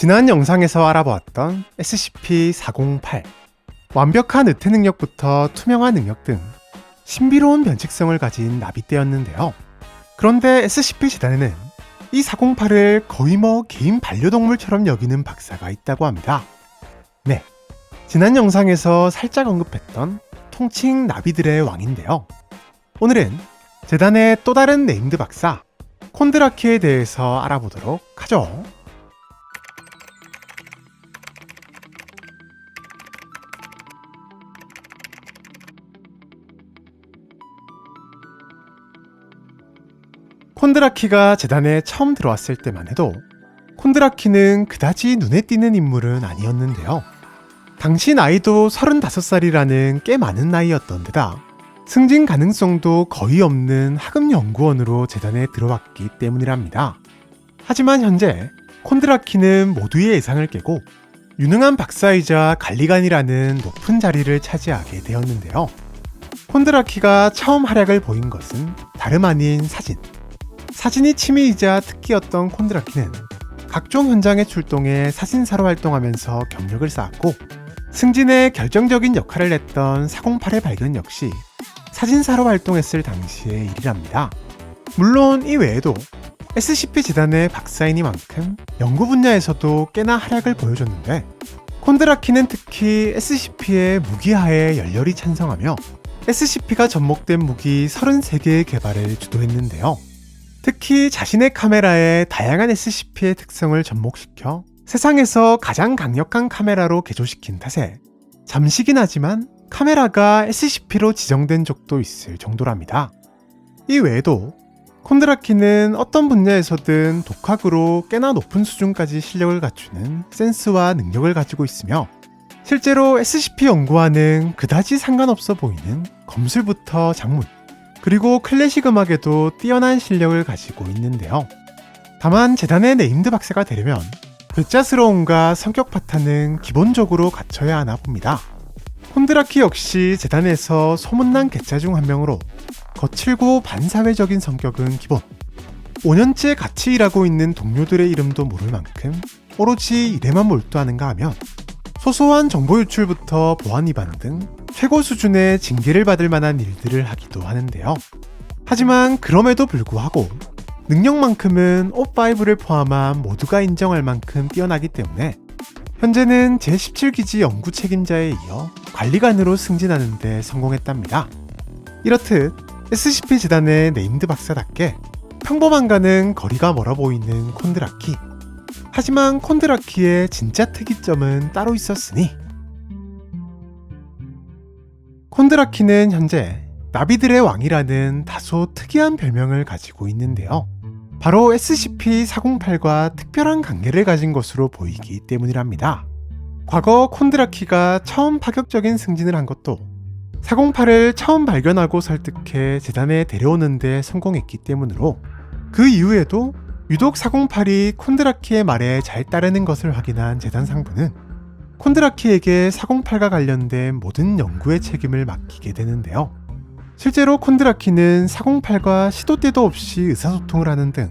지난 영상에서 알아보았던 SCP-408 완벽한 의태 능력부터 투명화 능력 등 신비로운 변칙성을 가진 나비떼였는데요. 그런데 SCP-재단에는 이 408을 거의 개인 반려동물처럼 여기는 박사가 있다고 합니다. 네, 지난 영상에서 살짝 언급했던 통칭 나비들의 왕인데요. 오늘은 재단의 또 다른 네임드 박사 콘드라키에 대해서 알아보도록 하죠. 콘드라키가 재단에 처음 들어왔을 때만 해도 콘드라키는 그다지 눈에 띄는 인물은 아니었는데요. 당시 나이도 35살이라는 꽤 많은 나이였던 데다 승진 가능성도 거의 없는 하급 연구원으로 재단에 들어왔기 때문이랍니다. 하지만 현재 콘드라키는 모두의 예상을 깨고 유능한 박사이자 관리관이라는 높은 자리를 차지하게 되었는데요. 콘드라키가 처음 활약을 보인 것은 다름 아닌 사진이 취미이자 특기였던 콘드라키는 각종 현장에 출동해 사진사로 활동하면서 경력을 쌓았고 승진에 결정적인 역할을 했던 408의 발견 역시 사진사로 활동했을 당시의 일이랍니다. 물론 이 외에도 SCP-재단의 박사이니만큼 연구 분야에서도 꽤나 활약을 보여줬는데 콘드라키는 특히 SCP의 무기하에 열렬히 찬성하며 SCP가 접목된 무기 33개의 개발을 주도했는데요. 특히 자신의 카메라에 다양한 SCP의 특성을 접목시켜 세상에서 가장 강력한 카메라로 개조시킨 탓에 잠시긴 하지만 카메라가 SCP로 지정된 적도 있을 정도랍니다. 이 외에도 콘드라키는 어떤 분야에서든 독학으로 꽤나 높은 수준까지 실력을 갖추는 센스와 능력을 가지고 있으며 실제로 SCP 연구와는 그다지 상관없어 보이는 검술부터 작문, 그리고 클래식 음악에도 뛰어난 실력을 가지고 있는데요. 다만 재단의 네임드 박사가 되려면 괴짜스러움과 성격 파탄은 기본적으로 갖춰야 하나 봅니다. 콘드라키 역시 재단에서 소문난 괴짜 중 한 명으로 거칠고 반사회적인 성격은 기본. 5년째 같이 일하고 있는 동료들의 이름도 모를 만큼 오로지 일에만 몰두하는가 하면 소소한 정보 유출부터 보안 위반 등 최고 수준의 징계를 받을 만한 일들을 하기도 하는데요. 하지만 그럼에도 불구하고 능력만큼은 O5를 포함한 모두가 인정할 만큼 뛰어나기 때문에 현재는 제17기지 연구 책임자에 이어 관리관으로 승진하는 데 성공했답니다. 이렇듯 SCP-재단의 네임드 박사답게 평범한가는 거리가 멀어 보이는 콘드라키. 하지만 콘드라키의 진짜 특이점은 따로 있었으니 콘드라키는 현재 나비들의 왕이라는 다소 특이한 별명을 가지고 있는데요. 바로 SCP-408과 특별한 관계를 가진 것으로 보이기 때문이랍니다. 과거 콘드라키가 처음 파격적인 승진을 한 것도 408을 처음 발견하고 설득해 재단에 데려오는 데 성공했기 때문으로 그 이후에도 유독 408이 콘드라키의 말에 잘 따르는 것을 확인한 재단 상부는 콘드라키에게 408과 관련된 모든 연구의 책임을 맡기게 되는데요. 실제로 콘드라키는 408과 시도 때도 없이 의사소통을 하는 등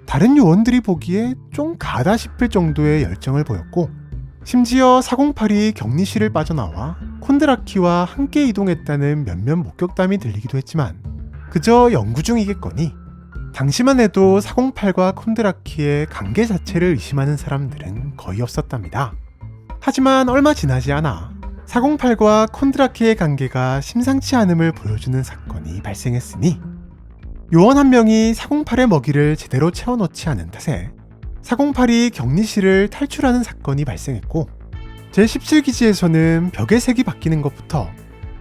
다른 요원들이 보기에 좀 가다 싶을 정도의 열정을 보였고 심지어 408이 격리실을 빠져나와 콘드라키와 함께 이동했다는 몇몇 목격담이 들리기도 했지만 그저 연구 중이겠거니 당시만 해도 408과 콘드라키의 관계 자체를 의심하는 사람들은 거의 없었답니다. 하지만 얼마 지나지 않아 408과 콘드라키의 관계가 심상치 않음을 보여주는 사건이 발생했으니 요원 한 명이 408의 먹이를 제대로 채워놓지 않은 탓에 408이 격리실을 탈출하는 사건이 발생했고 제17기지에서는 벽의 색이 바뀌는 것부터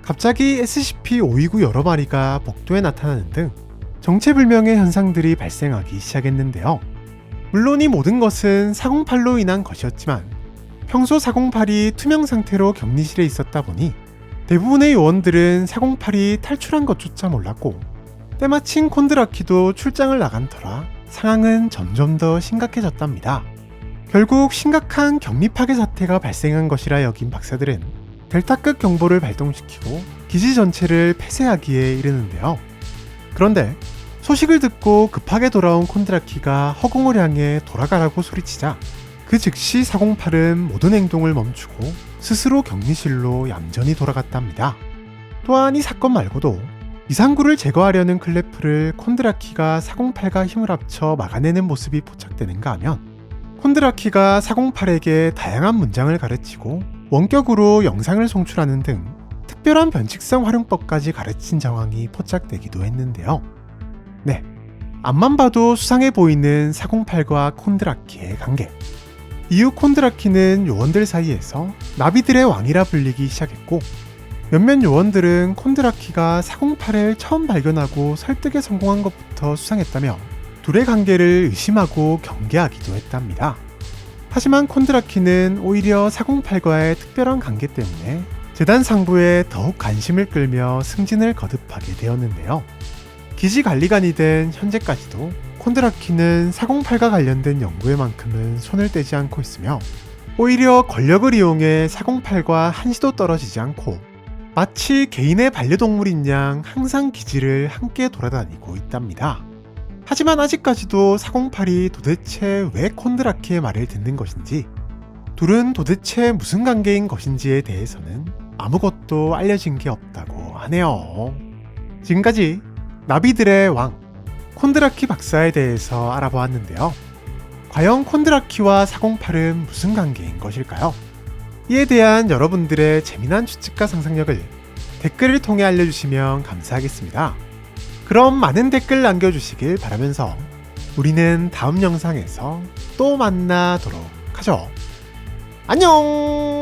갑자기 SCP-529 여러 마리가 복도에 나타나는 등 정체불명의 현상들이 발생하기 시작했는데요. 물론 이 모든 것은 408로 인한 것이었지만 평소 408이 투명 상태로 격리실에 있었다 보니 대부분의 요원들은 408이 탈출한 것조차 몰랐고 때마침 콘드라키도 출장을 나간 터라 상황은 점점 더 심각해졌답니다. 결국 심각한 격리 파괴 사태가 발생한 것이라 여긴 박사들은 델타급 경보를 발동시키고 기지 전체를 폐쇄하기에 이르는데요. 그런데 소식을 듣고 급하게 돌아온 콘드라키가 허공을 향해 돌아가라고 소리치자 그 즉시 408은 모든 행동을 멈추고 스스로 격리실로 얌전히 돌아갔답니다. 또한 이 사건 말고도 이상구를 제거하려는 클레프를 콘드라키가 408과 힘을 합쳐 막아내는 모습이 포착되는가 하면 콘드라키가 408에게 다양한 문장을 가르치고 원격으로 영상을 송출하는 등 특별한 변칙성 활용법까지 가르친 정황이 포착되기도 했는데요. 네, 앞만 봐도 수상해 보이는 408과 콘드라키의 관계. 이후 콘드라키는 요원들 사이에서 나비들의 왕이라 불리기 시작했고 몇몇 요원들은 콘드라키가 408을 처음 발견하고 설득에 성공한 것부터 수상했다며 둘의 관계를 의심하고 경계하기도 했답니다. 하지만 콘드라키는 오히려 408과의 특별한 관계 때문에 재단 상부에 더욱 관심을 끌며 승진을 거듭하게 되었는데요. 기지관리관이 된 현재까지도 콘드라키는 408과 관련된 연구에만큼은 손을 떼지 않고 있으며 오히려 권력을 이용해 408과 한시도 떨어지지 않고 마치 개인의 반려동물인 양 항상 기지를 함께 돌아다니고 있답니다. 하지만 아직까지도 408이 도대체 왜 콘드라키의 말을 듣는 것인지, 둘은 도대체 무슨 관계인 것인지에 대해서는 아무것도 알려진 게 없다고 하네요. 지금까지 나비들의 왕 콘드라키 박사에 대해서 알아보았는데요. 과연 콘드라키와 408은 무슨 관계인 것일까요? 이에 대한 여러분들의 재미난 추측과 상상력을 댓글을 통해 알려주시면 감사하겠습니다. 그럼 많은 댓글 남겨주시길 바라면서 우리는 다음 영상에서 또 만나도록 하죠. 안녕!